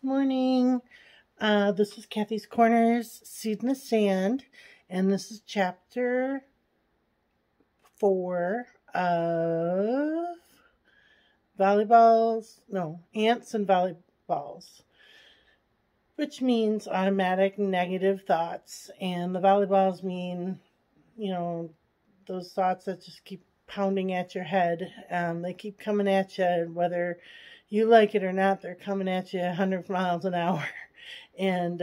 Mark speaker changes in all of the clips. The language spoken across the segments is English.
Speaker 1: Morning. This is Kathy's Corners, Seed in the Sand, and this is chapter 4 of Ants and Volleyballs, which means automatic negative thoughts. And the volleyballs mean, those thoughts that just keep pounding at your head. They keep coming at you, whether you like it or not, they're coming at you 100 miles an hour. And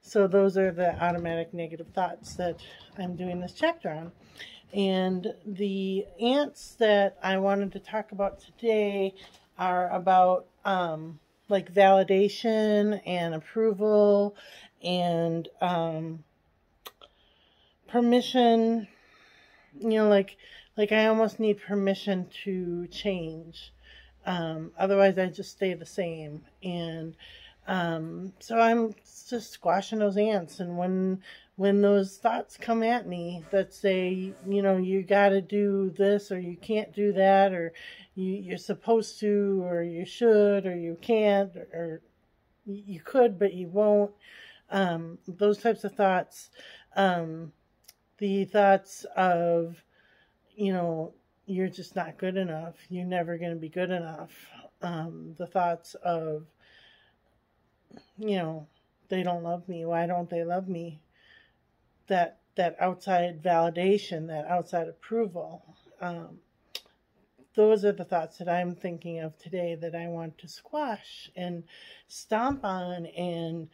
Speaker 1: so those are the automatic negative thoughts that I'm doing this chapter on. And the ants that I wanted to talk about today are about like validation and approval and permission. Like I almost need permission to change. Otherwise I just stay the same. And so I'm just squashing those ants. And when those thoughts come at me that say, you got to do this, or you can't do that, or you're supposed to, or you should, or you can't, or you could but you won't, those types of thoughts, the thoughts of, you're just not good enough, you're never going to be good enough, the thoughts of, they don't love me, why don't they love me, that outside validation, that outside approval, those are the thoughts that I'm thinking of today that I want to squash and stomp on and,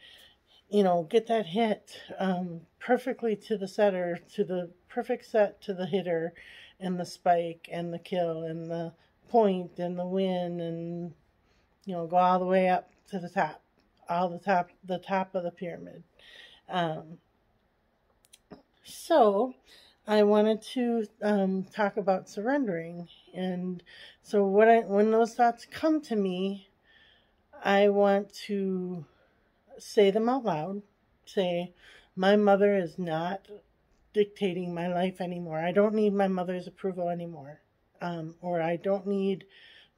Speaker 1: get that hit perfectly to the setter, to the perfect set to the hitter, and the spike and the kill and the point and the win, and go all the way up to the top, the top of the pyramid. So I wanted to talk about surrendering. And so when those thoughts come to me, I want to say them out loud. Say, my mother is not dictating my life anymore. I don't need my mother's approval anymore. Or I don't need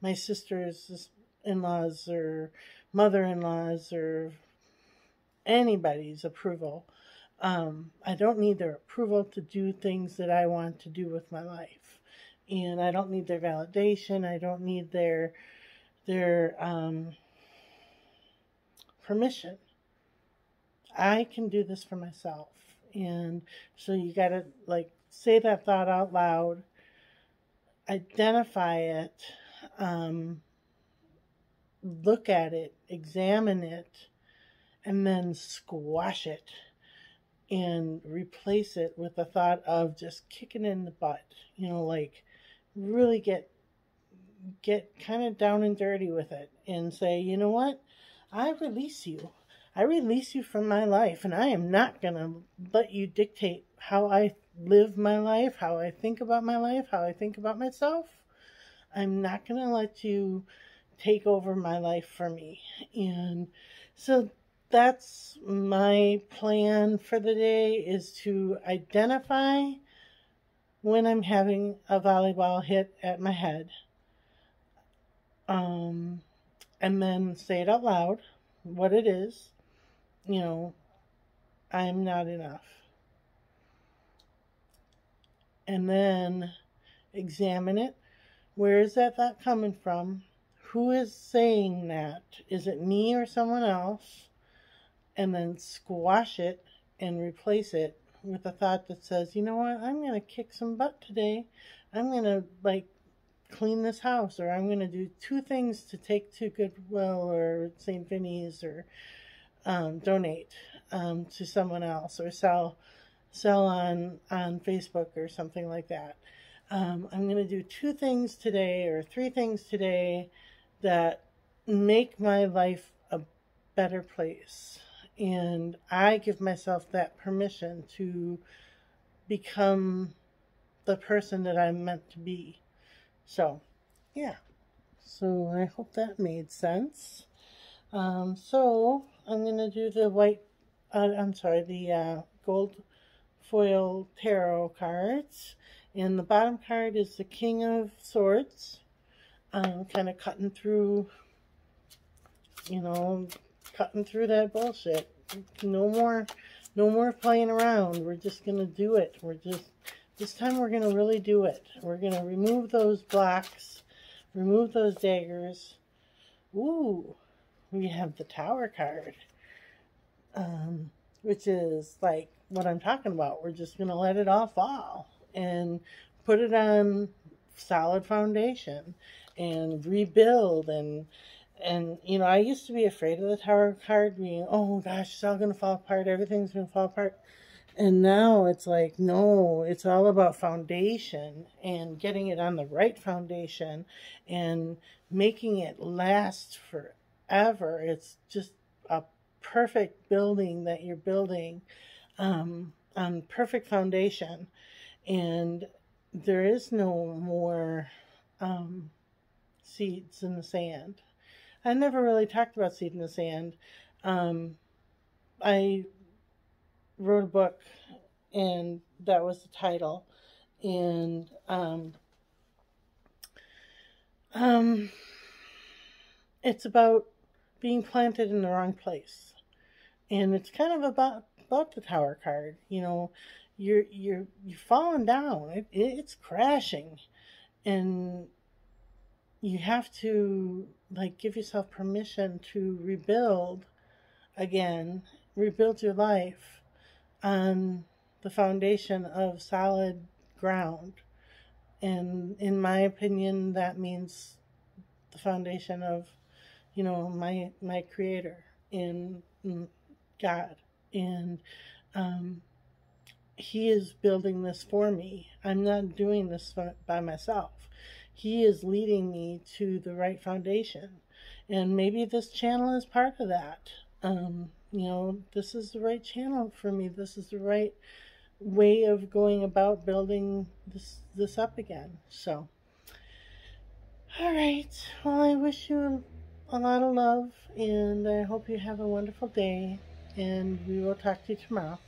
Speaker 1: my sister's-in-laws or mother-in-laws or anybody's approval. I don't need their approval to do things that I want to do with my life. And I don't need their validation. I don't need their permission. I can do this for myself. And so you got to say that thought out loud, identify it, look at it, examine it, and then squash it and replace it with the thought of just kicking in the butt, really get kind of down and dirty with it and say, you know what, I release you. I release you from my life, and I am not going to let you dictate how I live my life, how I think about my life, how I think about myself. I'm not going to let you take over my life for me. And so that's my plan for the day, is to identify when I'm having a volleyball hit at my head. And then say it out loud, what it is. I'm not enough. And then examine it. Where is that thought coming from? Who is saying that? Is it me or someone else? And then squash it and replace it with a thought that says, you know what, I'm going to kick some butt today. I'm going to clean this house, or I'm going to do 2 things to take to Goodwill or St. Vinny's, or donate to someone else, or sell on Facebook or something like that. I'm going to do 2 things today or 3 things today that make my life a better place. And I give myself that permission to become the person that I'm meant to be. So, yeah. So I hope that made sense. So I'm going to do the gold foil tarot cards. And the bottom card is the King of Swords. Kind of cutting through, cutting through that bullshit. No more playing around. We're just going to do it. This time we're going to really do it. We're going to remove those blocks, remove those daggers. Ooh, we have the Tower card, which is like what I'm talking about. We're just going to let it all fall and put it on solid foundation and rebuild. And you know, I used to be afraid of the Tower card being, oh gosh, it's all going to fall apart. Everything's going to fall apart. And now it's like, no, it's all about foundation and getting it on the right foundation and making it last forever. It's just a perfect building that you're building on perfect foundation. And there is no more seeds in the sand. I never really talked about seed in the sand. I wrote a book, and that was the title. And it's about being planted in the wrong place, and it's kind of about the Tower card. You know, you're falling down. It's crashing, and you have to like give yourself permission to rebuild again, rebuild your life on the foundation of solid ground. And in my opinion, that means the foundation of, you know, my creator in God. And he is building this for me. I'm not doing this by myself. He is leading me to the right foundation. And maybe this channel is part of that. You know, this is the right channel for me. This is the right way of going about building this up again. So, all right. Well, I wish you a lot of love, and I hope you have a wonderful day, and we will talk to you tomorrow.